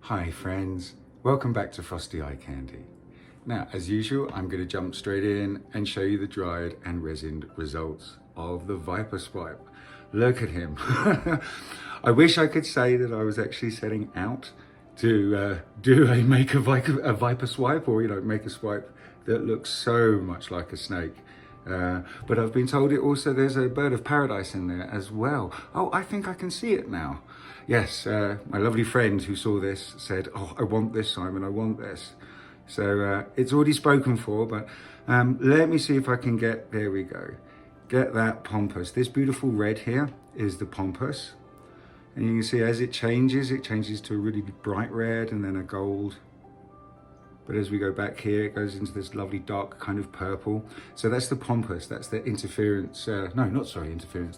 Hi friends, welcome back to Frosty Eye Candy. Now, as usual, I'm going to jump straight in and show you the dried and resined results of the Viper Swipe. Look at him. I wish I could say that I was actually setting out to make a Viper Swipe, or make a swipe that looks so much like a snake. But I've been told there's a bird of paradise in there as well. Oh, I think I can see it now. Yes, my lovely friend who saw this said, "Oh, I want this, Simon, I want this." So it's already spoken for, but let me see if I can there we go. Get that pompous. This beautiful red here is the pompous. And you can see as it changes to a really bright red and then a gold. But as we go back here, it goes into this lovely dark kind of purple. So that's the pompous, that's the interference. Interference.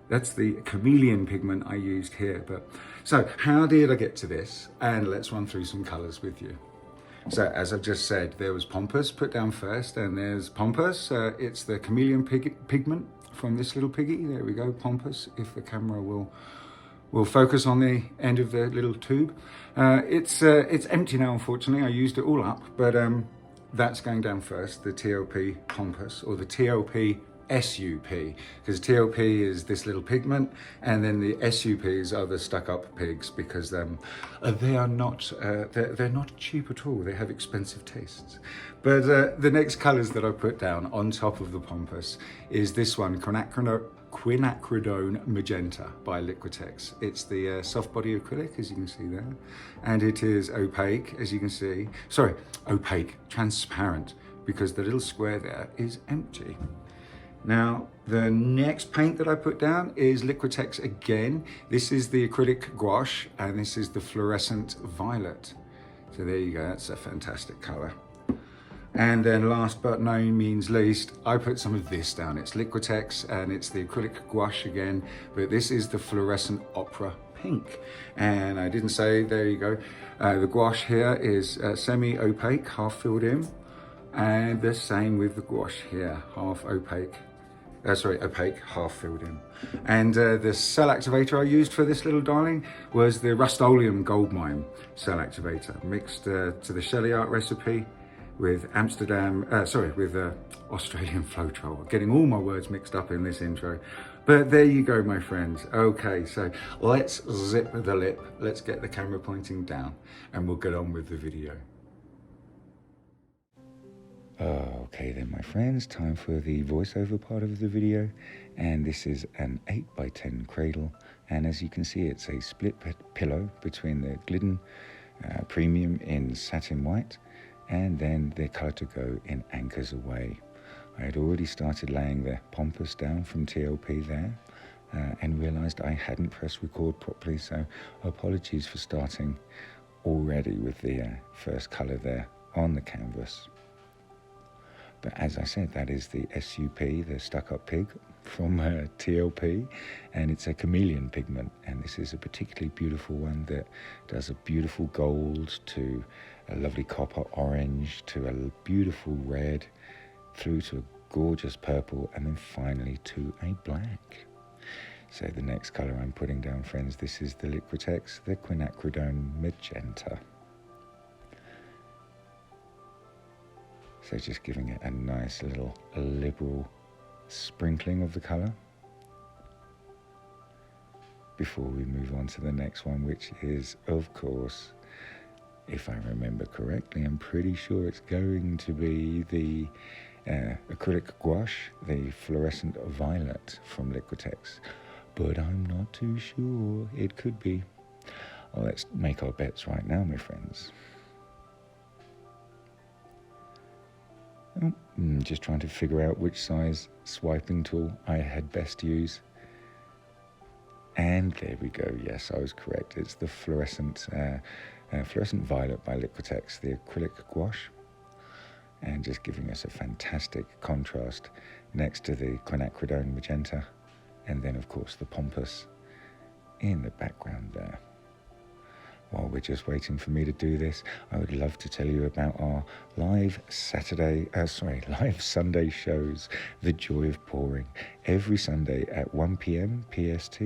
That's the chameleon pigment I used here. So how did I get to this? And let's run through some colors with you. So as I've just said, there was pompous put down first, and there's pompous. It's the chameleon pigment from this little piggy. There we go, pompous, if the camera will focus on the end of the little tube. It's empty now, unfortunately. I used it all up, but that's going down first, the TLP pompous, or the TLP SUP, because TLP is this little pigment, and then the SUPs are the stuck-up pigs, because they are not they're not cheap at all. They have expensive tastes. But the next colours that I put down on top of the pompous is this one, quinacridone magenta by Liquitex. It's the soft body acrylic, as you can see there, and it is opaque, as you can see. Sorry, opaque, transparent, because the little square there is empty. Now, the next paint that I put down is Liquitex again. This is the acrylic gouache, and this is the fluorescent violet. So there you go, that's a fantastic color. And then last but no means least, I put some of this down. It's Liquitex, and it's the acrylic gouache again, but this is the fluorescent opera pink. And I didn't say, there you go. The gouache here is semi-opaque, half filled in. And the same with the gouache here, half opaque. Opaque, half filled in. And the cell activator I used for this little darling was the Rust-Oleum Goldmine cell activator, mixed to the Shelly Art recipe with Australian Floetrol. Getting all my words mixed up in this intro. But there you go, my friends. Okay, so let's zip the lip. Let's get the camera pointing down, and we'll get on with the video. Okay then, my friends, time for the voiceover part of the video, and this is an 8x10 cradle, and as you can see, it's a split pillow between the Glidden Premium in satin white and then the Colour to Go in Anchors Aweigh. I had already started laying the pompous down from TLP there and realised I hadn't pressed record properly, so apologies for starting already with the first colour there on the canvas. But as I said, that is the SUP, the stuck-up pig from TLP, and it's a chameleon pigment, and this is a particularly beautiful one that does a beautiful gold to a lovely copper orange to a beautiful red through to a gorgeous purple, and then finally to a black. So the next colour I'm putting down, friends, this is the Liquitex, the quinacridone magenta. So just giving it a nice little liberal sprinkling of the colour before we move on to the next one, which is, of course, if I remember correctly, I'm pretty sure it's going to be the acrylic gouache, the fluorescent violet from Liquitex, but I'm not too sure. It could be. Well, let's make our bets right now, my friends. Just trying to figure out which size swiping tool I had best use. And there we go. Yes, I was correct. It's the fluorescent violet by Liquitex, the acrylic gouache, and just giving us a fantastic contrast next to the quinacridone magenta, and then of course the pompous in the background there. while we're just waiting for me to do this, I would love to tell you about our live Sunday shows, The Joy of Pouring, every Sunday at 1 p.m. PST.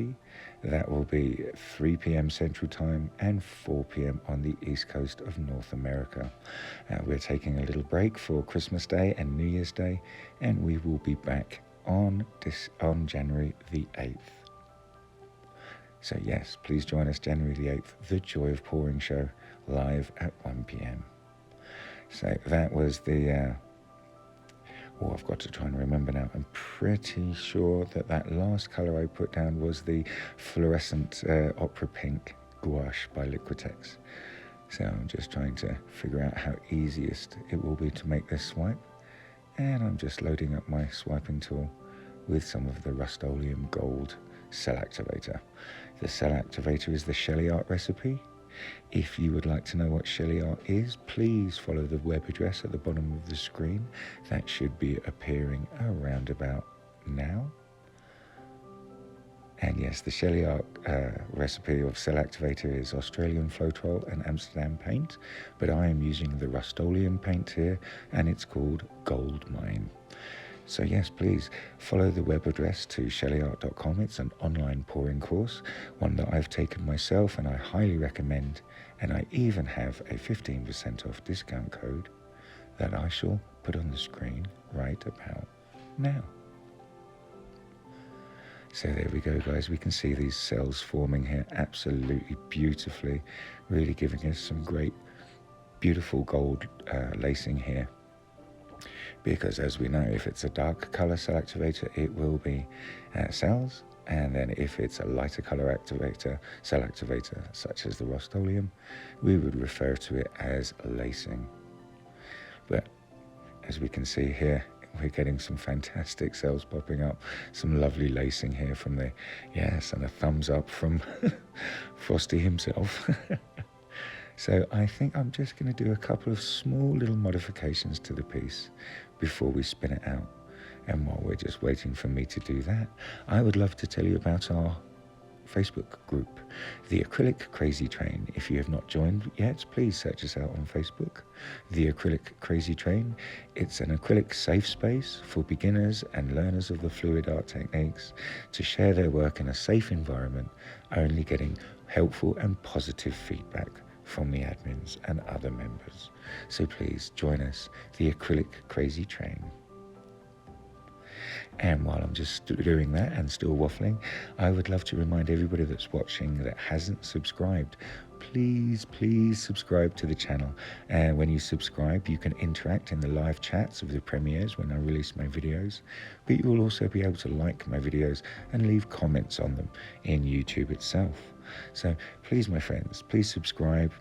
That will be 3 p.m. Central Time and 4 p.m. on the East Coast of North America. We're taking a little break for Christmas Day and New Year's Day, and we will be back on January the 8th. So yes, please join us January the 8th, The Joy of Pouring show, live at 1 p.m. So that was the... I've got to try and remember now. I'm pretty sure that last colour I put down was the fluorescent opera pink gouache by Liquitex. So I'm just trying to figure out how easiest it will be to make this swipe. And I'm just loading up my swiping tool with some of the Rust-Oleum Gold cell activator. The cell activator is the Fluidart recipe. If you would like to know what Fluidart is, please follow the web address at the bottom of the screen. That should be appearing around about now. And yes, the Fluidart recipe of cell activator is Australian Floetrol and Amsterdam paint, but I am using the Rust-Oleum paint here, and it's called Gold Mine. So yes, please follow the web address to fluidart.com. It's an online pouring course, one that I've taken myself and I highly recommend, and I even have a 15% off discount code that I shall put on the screen right about now. So there we go, guys. We can see these cells forming here absolutely beautifully, really giving us some great, beautiful gold lacing here. Because as we know, if it's a dark color cell activator, it will be cells. And then if it's a lighter color cell activator, such as the Rust-Oleum, we would refer to it as lacing. But as we can see here, we're getting some fantastic cells popping up, some lovely lacing here from the, yes, and a thumbs up from Frosty himself. So I think I'm just going to do a couple of small little modifications to the piece before we spin it out. And while we're just waiting for me to do that, I would love to tell you about our Facebook group, The Acrylic Crazy Train. If you have not joined yet, please search us out on Facebook. The Acrylic Crazy Train. It's an acrylic safe space for beginners and learners of the fluid art techniques to share their work in a safe environment, only getting helpful and positive feedback from the admins and other members. So please join us, The Acrylic Crazy Train. And while I'm just doing that and still waffling, I would love to remind everybody that's watching that hasn't subscribed, please subscribe to the channel. And when you subscribe, you can interact in the live chats of the premieres when I release my videos, but you will also be able to like my videos and leave comments on them in YouTube itself. So please, my friends, please subscribe,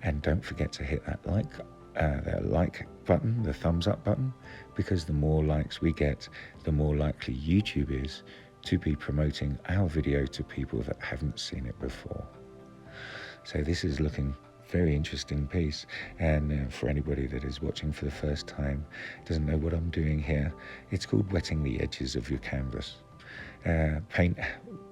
and don't forget to hit that like button, the thumbs up button, because the more likes we get, the more likely YouTube is to be promoting our video to people that haven't seen it before. So this is looking very interesting piece, and for anybody that is watching for the first time, doesn't know what I'm doing here, it's called wetting the edges of your canvas. Paint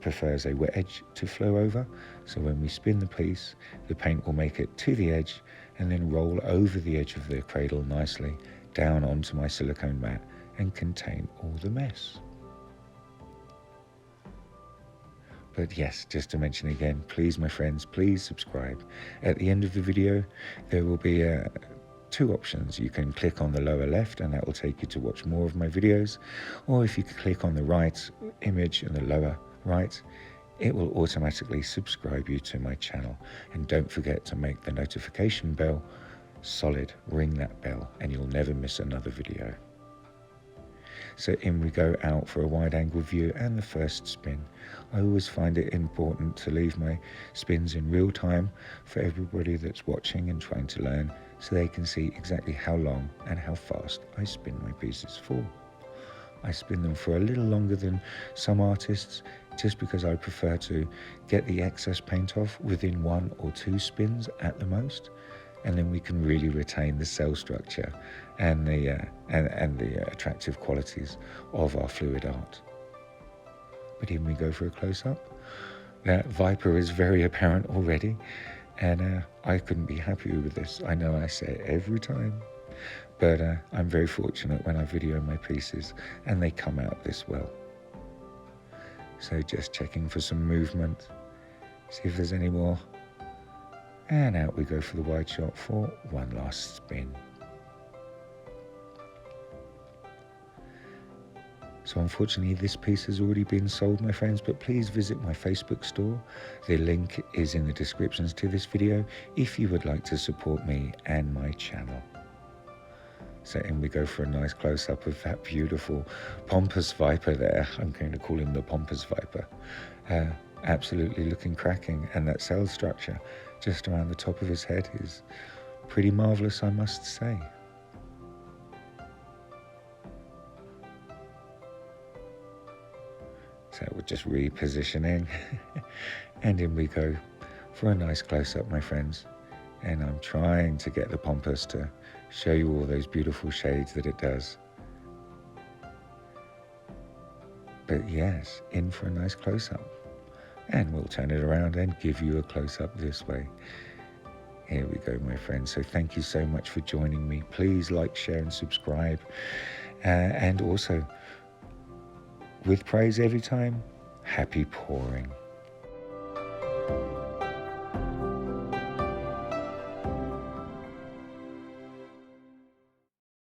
prefers a wet edge to flow over, so when we spin the piece, the paint will make it to the edge and then roll over the edge of the cradle nicely down onto my silicone mat and contain all the mess. But yes, just to mention again, please, my friends, please subscribe. At the end of the video, there will be two options. You can click on the lower left and that will take you to watch more of my videos, or if you click on the right image in the lower right, it will automatically subscribe you to my channel. And don't forget to make the notification bell solid, ring that bell, and you'll never miss another video. So in we go out for a wide angle view and the first spin. I always find it important to leave my spins in real time for everybody that's watching and trying to learn, so they can see exactly how long and how fast I spin my pieces for. I spin them for a little longer than some artists, just because I prefer to get the excess paint off within 1 or 2 spins at the most, and then we can really retain the cell structure and the attractive qualities of our fluid art. But here we go for a close-up. That Viper is very apparent already, and I couldn't be happier with this. I know I say it every time, but I'm very fortunate when I video my pieces and they come out this well. So just checking for some movement, see if there's any more, and out we go for the wide shot for one last spin. So unfortunately this piece has already been sold, my friends, but please visit my Facebook store. The link is in the descriptions to this video if you would like to support me and my channel. So in we go for a nice close-up of that beautiful pompous Viper there. I'm going to call him the pompous Viper. Absolutely looking cracking, and that sail structure just around the top of his head is pretty marvellous, I must say. So we're just repositioning and in we go for a nice close-up, my friends. And I'm trying to get the pompous to show you all those beautiful shades that it does. But yes, in for a nice close-up. And we'll turn it around and give you a close-up this way. Here we go, my friends. So thank you so much for joining me. Please like, share and subscribe. And also, with praise every time, happy pouring.